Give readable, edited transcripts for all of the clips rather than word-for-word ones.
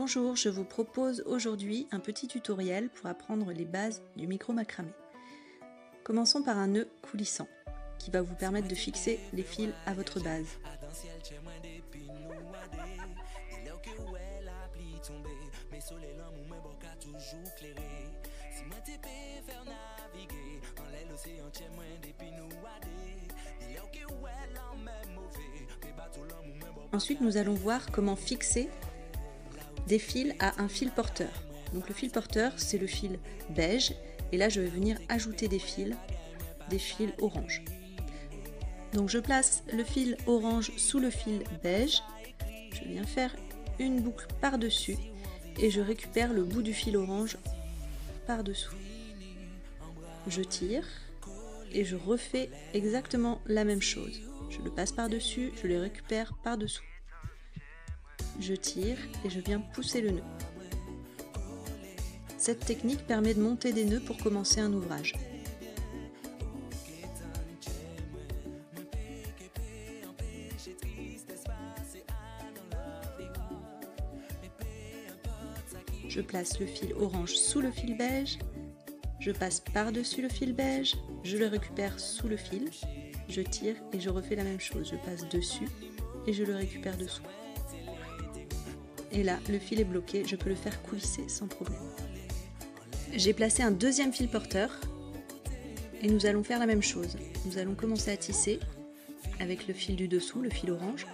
Bonjour, je vous propose aujourd'hui un petit tutoriel pour apprendre les bases du micro-macramé. Commençons par un nœud coulissant qui va vous permettre de fixer les fils à votre base. Ensuite, nous allons voir comment fixer des fils à un fil porteur. Donc le fil porteur, c'est le fil beige, et là je vais venir ajouter des fils orange. Donc je place le fil orange sous le fil beige, je viens faire une boucle par-dessus et je récupère le bout du fil orange par-dessous. Je tire et je refais exactement la même chose. Je le passe par-dessus, je le récupère par-dessous. Je tire et je viens pousser le nœud. Cette technique permet de monter des nœuds pour commencer un ouvrage. Je place le fil orange sous le fil beige, je passe par-dessus le fil beige, je le récupère sous le fil, je tire et je refais la même chose. Je passe dessus et je le récupère dessous. Et là, le fil est bloqué, je peux le faire coulisser sans problème. J'ai placé un deuxième fil porteur et nous allons faire la même chose. Nous allons commencer à tisser avec le fil du dessous, le fil orange,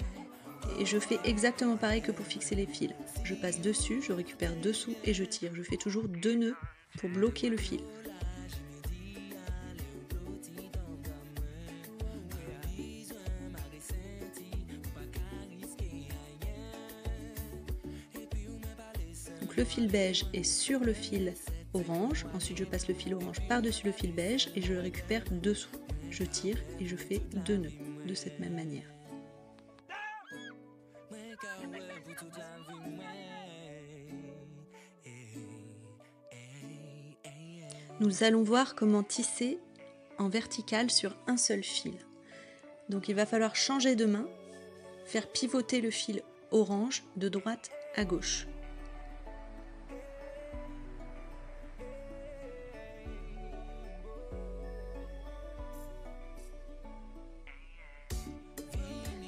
et je fais exactement pareil que pour fixer les fils. Je passe dessus, je récupère dessous et je tire. Je fais toujours 2 nœuds pour bloquer le fil. Donc le fil beige est sur le fil orange, ensuite je passe le fil orange par-dessus le fil beige et je le récupère dessous. Je tire et je fais 2 nœuds de cette même manière. Nous allons voir comment tisser en vertical sur un seul fil. Donc il va falloir changer de main, faire pivoter le fil orange de droite à gauche.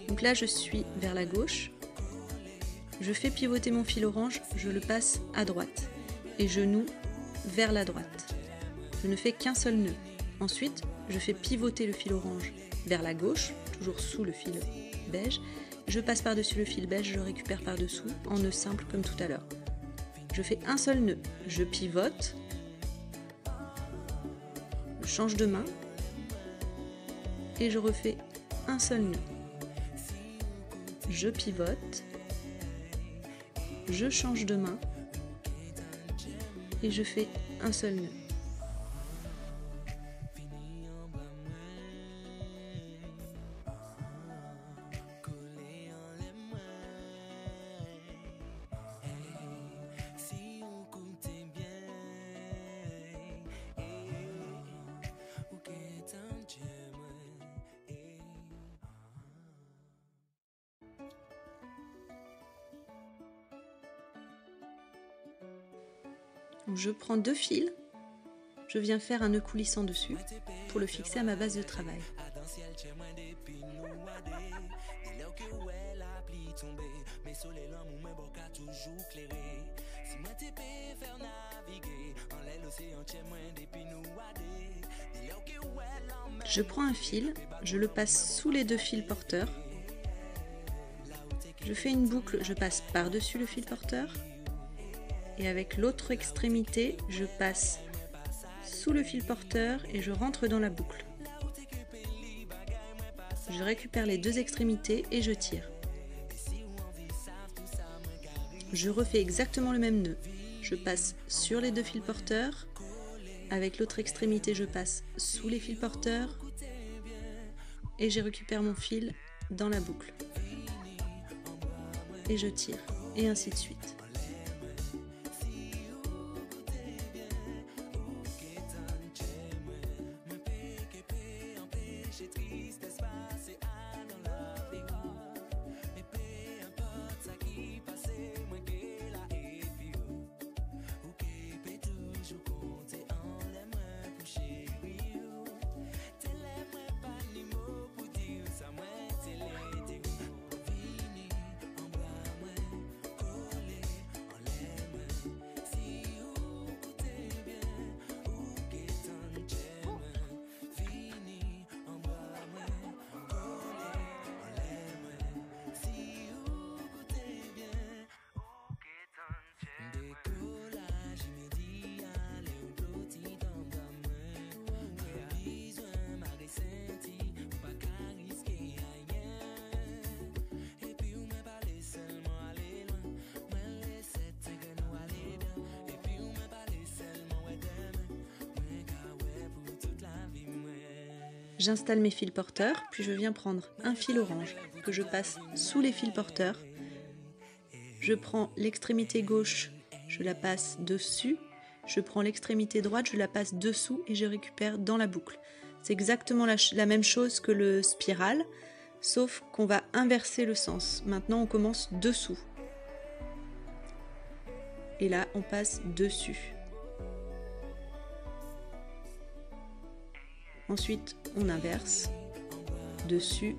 Donc là je suis vers la gauche, je fais pivoter mon fil orange, je le passe à droite et je noue vers la droite. Je ne fais qu'un seul nœud. Ensuite je fais pivoter le fil orange vers la gauche, toujours sous le fil beige, je passe par-dessus le fil beige, je le récupère par-dessous en nœud simple comme tout à l'heure. Je fais un seul nœud, je pivote, je change de main et je refais un seul nœud. Je pivote, je change de main et je fais un seul nœud. Donc je prends 2 fils, je viens faire un nœud coulissant dessus pour le fixer à ma base de travail. Je prends un fil, je le passe sous les 2 fils porteurs, je fais une boucle, je passe par-dessus le fil porteur, et avec l'autre extrémité, je passe sous le fil porteur et je rentre dans la boucle. Je récupère les 2 extrémités et je tire. Je refais exactement le même nœud. Je passe sur les 2 fils porteurs, avec l'autre extrémité je passe sous les fils porteurs et je récupère mon fil dans la boucle. Et je tire, et ainsi de suite. J'installe mes fils porteurs, puis je viens prendre un fil orange que je passe sous les fils porteurs. Je prends l'extrémité gauche, je la passe dessus. Je prends l'extrémité droite, je la passe dessous et je récupère dans la boucle. C'est exactement la même chose que le spirale, sauf qu'on va inverser le sens. Maintenant, on commence dessous. Et là, on passe dessus. Ensuite, on inverse. Dessus.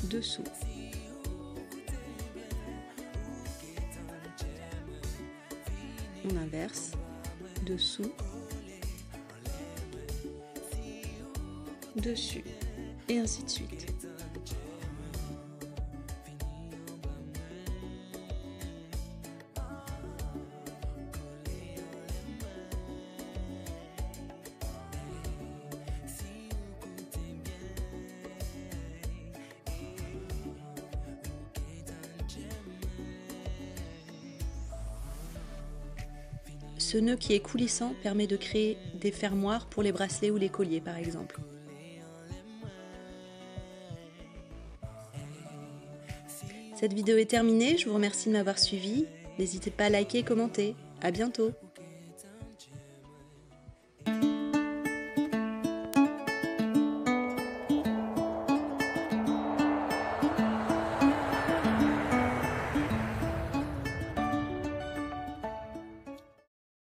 Dessous. On inverse, dessous, dessus, et ainsi de suite. Ce nœud qui est coulissant permet de créer des fermoirs pour les bracelets ou les colliers par exemple. Cette vidéo est terminée, je vous remercie de m'avoir suivi. N'hésitez pas à liker et commenter. À bientôt!